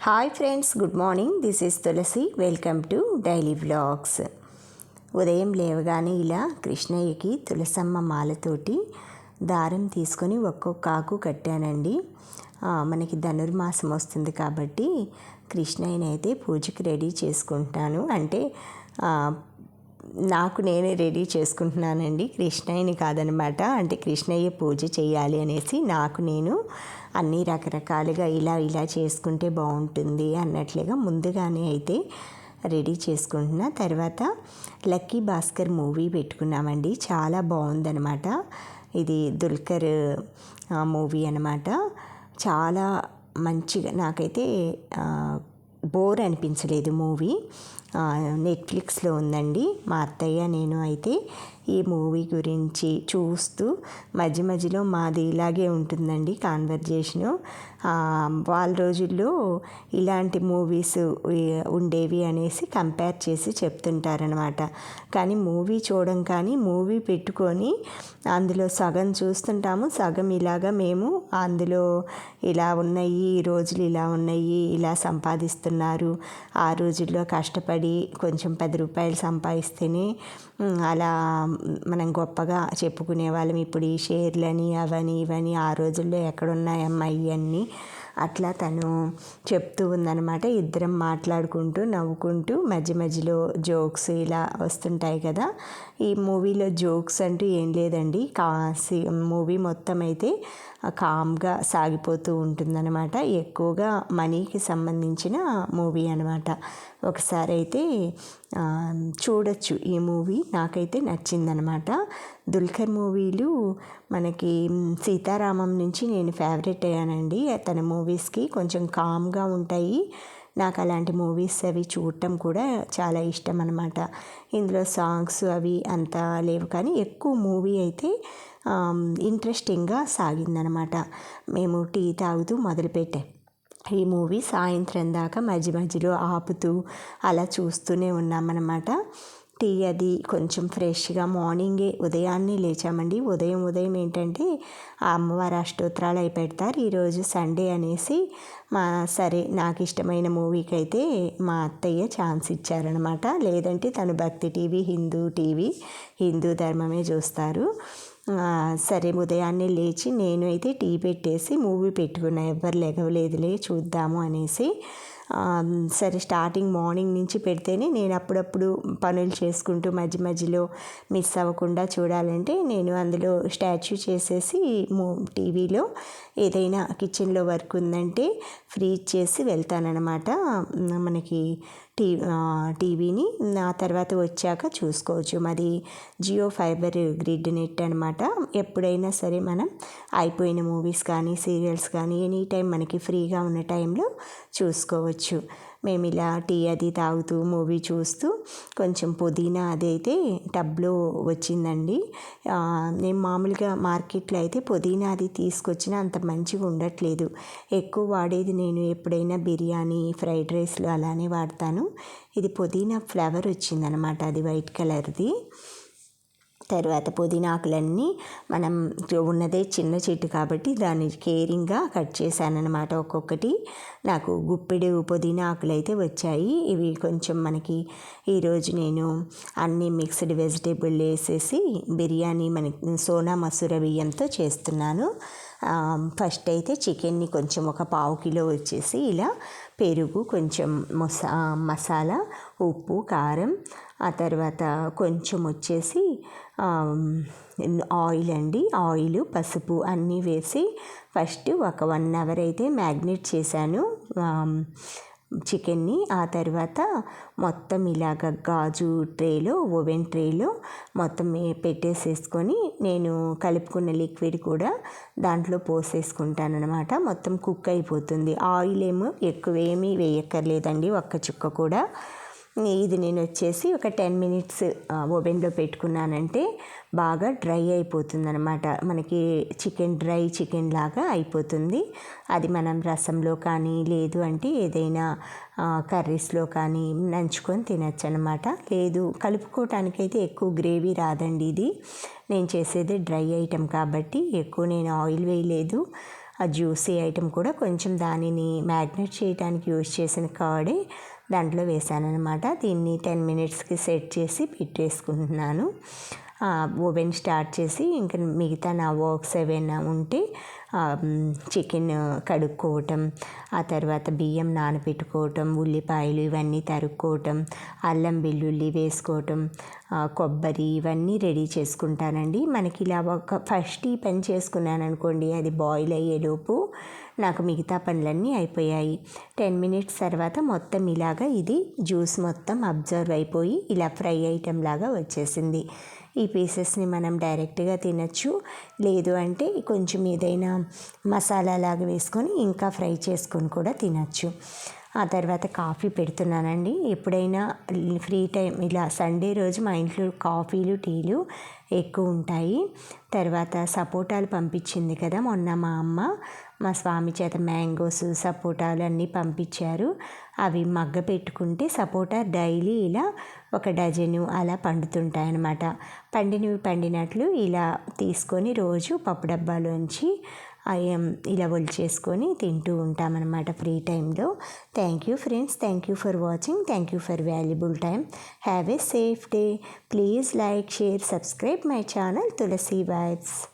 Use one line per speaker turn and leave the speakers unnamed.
Hi friends, good morning. This is Tulasi. Welcome to daily vlogs. ఉదయం లేవగానే ఇలా కృష్ణయ్యకి తులసమ్మ మాలతోటి దారం తీసుకొని ఒక్కొక్క ఆకు కట్టానండి. మనకి ధనుర్మాసం వస్తుంది కాబట్టి కృష్ణయ్యనైతే పూజకి రెడీ చేసుకుంటున్నాను. అంటే నాకు నేనే రెడీ చేసుకుంటున్నానండి, కృష్ణయ్యని కాదనమాట. అంటే కృష్ణయ్య పూజ చేయాలి అనేసి నాకు నేను అన్నీ రకరకాలుగా ఇలా చేసుకుంటే బాగుంటుంది అన్నట్లుగా ముందుగానే అయితే రెడీ చేసుకుంటున్నా. తర్వాత లక్కీ భాస్కర్ మూవీ పెట్టుకున్నామండి. చాలా బాగుందనమాట. ఇది దుల్కర్ మూవీ అనమాట. చాలా మంచిగా, నాకైతే బోర్ అనిపించలేదు మూవీ. నెట్ఫ్లిక్స్లో ఉందండి. మా అత్తయ్య నేను అయితే ఈ మూవీ గురించి చూస్తూ మధ్య మధ్యలో మాది ఇలాగే ఉంటుందండి కాన్వర్జేషను. వాళ్ళ రోజుల్లో ఇలాంటి మూవీస్ ఉండేవి అనేసి కంపేర్ చేసి చెప్తుంటారనమాట. కానీ మూవీ చూడడం, కానీ మూవీ పెట్టుకొని అందులో సగం చూస్తుంటాము, సగం ఇలాగా మేము అందులో ఇలా ఉన్నాయి, ఈ రోజులు ఇలా ఉన్నాయి, ఇలా సంపాదిస్తున్నారు, ఆ రోజుల్లో కష్టపడి కొంచెం 10 రూపాయలు సంపాదిస్తేనే అలా మనం గొప్పగా చెప్పుకునే వాళ్ళం. ఇప్పుడు ఈ షేర్లని అవని ఇవని ఆ రోజుల్లో ఎక్కడున్నాయమ్మా ఇవన్నీ అట్లా తను చెప్తూ ఉందన్నమాట. ఇద్దరం మాట్లాడుకుంటూ నవ్వుకుంటూ మధ్య మధ్యలో జోక్స్ ఇలా వస్తుంటాయి కదా. ఈ మూవీలో జోక్స్ అంటూ ఏం లేదండి. మూవీ మొత్తం అయితే కామ్గా సాగిపోతూ ఉంటుందన్నమాట. ఎక్కువగా మనీకి సంబంధించిన మూవీ అనమాట. ఒకసారి అయితే చూడొచ్చు ఈ మూవీ. నాకైతే నచ్చిందనమాట. దుల్కర్ మూవీలు మనకి సీతారామం నుంచి నేను ఫేవరెట్ అయ్యానండి. తన మూవీస్కి కొంచెం కామ్గా ఉంటాయి. నాకు అలాంటి మూవీస్ అవి చూడటం కూడా చాలా ఇష్టం అనమాట. ఇందులో సాంగ్స్ అవి అంతా లేవు, కానీ ఎక్కువ మూవీ అయితే ఇంట్రెస్టింగ్గా సాగిందనమాట. మేము టీ తాగుతూ మొదలుపెట్టాం ఈ మూవీ. సాయంత్రం దాకా మధ్య మధ్యలో ఆపుతూ అలా చూస్తూనే ఉన్నామన్నమాట. టీ అది కొంచెం ఫ్రెష్గా మార్నింగే ఉదయాన్నే లేచామండి. ఉదయం ఏంటంటే ఆ అమ్మవారి అష్టోత్తరాలు అయి పెడతారు. ఈరోజు సండే అనేసి సరే నాకు ఇష్టమైన మూవీకి అయితే మా అత్తయ్య ఛాన్స్ ఇచ్చారనమాట. లేదంటే తను భక్తి టీవీ, హిందూ ధర్మమే చూస్తారు. సరే ఉదయాన్నే లేచి నేను అయితే టీ పెట్టేసి మూవీ పెట్టుకున్నా. ఎవ్వరు లెగవలేదులే చూద్దాము అనేసి. సరే స్టార్టింగ్ మార్నింగ్ నుంచి పెడితేనే నేను అప్పుడప్పుడు పనులు చేసుకుంటూ మధ్య మధ్యలో మిస్ అవ్వకుండా చూడాలంటే నేను అందులో స్టాచ్యూ చేసేసి టీవీలో ఏదైనా కిచెన్లో వర్క్ ఉందంటే ఫ్రీజ్ చేసి వెళ్తానన్నమాట. మనకి టీవీని ఆ తర్వాత వచ్చాక చూసుకోవచ్చు. మాది జియో ఫైబర్ గ్రిడ్ నెట్ అనమాట. ఎప్పుడైనా సరే మనం అయిపోయిన మూవీస్ కానీ సీరియల్స్ కానీ ఎనీ టైం మనకి ఫ్రీగా ఉన్న టైంలో చూసుకోవచ్చు. మేము ఇలా టీ అది తాగుతూ మూవీ చూస్తూ కొంచెం పుదీనా అది అయితే టబ్లో వచ్చిందండి. నేను మామూలుగా మార్కెట్లో అయితే పుదీనా అది తీసుకొచ్చినా అంత మంచిగా ఉండట్లేదు. ఎక్కువ వాడేది నేను ఎప్పుడైనా బిర్యానీ, ఫ్రైడ్ రైస్లు అలానే వాడతాను. ఇది పుదీనా ఫ్లేవర్ వచ్చిందనమాట, అది వైట్ కలర్ది. తర్వాత పుదీనా ఆకులన్నీ మనం ఉన్నదే చిన్న చెట్టు కాబట్టి దాన్ని కేరింగ్గా కట్ చేశానమాట. ఒక్కొక్కటి నాకు గుప్పెడు పుదీనా ఆకులు అయితే వచ్చాయి. ఇవి కొంచెం మనకి ఈరోజు నేను అన్ని మిక్స్డ్ వెజిటేబుల్ వేసేసి బిర్యానీ మనకి సోనా మసూర బియ్యంతో చేస్తున్నాను. ఫస్ట్ అయితే చికెన్ని కొంచెం ఒక 1/2 కిలో వచ్చేసి ఇలా పెరుగు, కొంచెం మసాలా, ఉప్పు, కారం, ఆ తర్వాత కొంచెం వచ్చేసి ఆయిల్ అండి, ఆయిల్, పసుపు అన్నీ వేసి ఫస్ట్ ఒక 1 అవర్ అయితే మ్యాగ్నేట్ చేశాను చికెన్ని. ఆ తర్వాత మొత్తం ఇలాగ గాజు ట్రేలో, ఓవెన్ ట్రేలో మొత్తం పెట్టేసేసుకొని నేను కలుపుకున్న లిక్విడ్ కూడా దాంట్లో పోసేసుకుంటాను అనమాట. మొత్తం కుక్ అయిపోతుంది. ఆయిల్ ఏమో ఎక్కువేమీ వేయక్కర్లేదండి, ఒక్క చుక్క కూడా. ఇది నేను వచ్చేసి ఒక 10 మినిట్స్ ఓవెన్లో పెట్టుకున్నానంటే బాగా డ్రై అయిపోతుంది అనమాట. మనకి డ్రై చికెన్ లాగా అయిపోతుంది. అది మనం రసంలో కానీ లేదు అంటే ఏదైనా కర్రీస్లో కానీ నంచుకొని తినచ్చు అనమాట. లేదు కలుపుకోవటానికైతే ఎక్కువ గ్రేవీ రాదండి. ఇది నేను చేసేది డ్రై ఐటెం కాబట్టి ఎక్కువ నేను ఆయిల్ వేయలేదు. ఆ జ్యూసీ ఐటెం కూడా కొంచెం దానిని మ్యాగ్నేట్ చేయడానికి యూజ్ చేసిన కర్డే దాంట్లో వేసాను అనమాట. దీన్ని 10 మినిట్స్కి సెట్ చేసి పెట్టేసుకుంటున్నాను. ఓవెన్ స్టార్ట్ చేసి ఇంకా మిగతా నా వర్క్స్ ఏవైనా ఉంటే చికెన్ కడుక్కోవటం, ఆ తర్వాత బియ్యం నానబెట్టుకోవటం, ఉల్లిపాయలు ఇవన్నీ తరుక్కోవటం, అల్లం వెల్లుల్లి వేసుకోవటం, కొబ్బరి ఇవన్నీ రెడీ చేసుకుంటానండి. మనకి ఇలా ఫస్ట్ ఈ పని చేసుకున్నాను అనుకోండి, అది బాయిల్ అయ్యేలోపు నాకు మిగతా పనులన్నీ అయిపోయాయి. 10 మినిట్స్ తర్వాత మొత్తం ఇలాగా ఇది జ్యూస్ మొత్తం అబ్జర్వ్ అయిపోయి ఇలా ఫ్రై ఐటెం లాగా వచ్చేసింది. ఈ పీసెస్ని మనం డైరెక్ట్గా తినచ్చు, లేదు అంటే కొంచెం ఏదైనా మసాలా లాగా వేసుకొని ఇంకా ఫ్రై చేసుకొని కూడా తినచ్చు. ఆ తర్వాత కాఫీ పెడుతున్నానండి. ఎప్పుడైనా ఫ్రీ టైం ఇలా సండే రోజు మా ఇంట్లో కాఫీలు టీలు ఎక్కువ ఉంటాయి. తర్వాత సపోటాలు పంపించింది కదా మొన్న మా అమ్మ, మా స్వామి చేత మ్యాంగోస్ సపోటాలు అన్నీ పంపించారు. అవి మగ్గ పెట్టుకుంటే సపోటా డైలీ ఇలా 1 డజను అలా పండుతుంటాయి అన్నమాట. పండినట్లు ఇలా తీసుకొని రోజు పప్పు డబ్బాలోంచి ఇలా ఒలిచేసుకొని తింటూ ఉంటామన్నమాట ఫ్రీ టైంలో. Thank you friends, thank you for watching, thank you for valuable time. Have a safe day. Please like, share, subscribe my channel Tulasi vibes.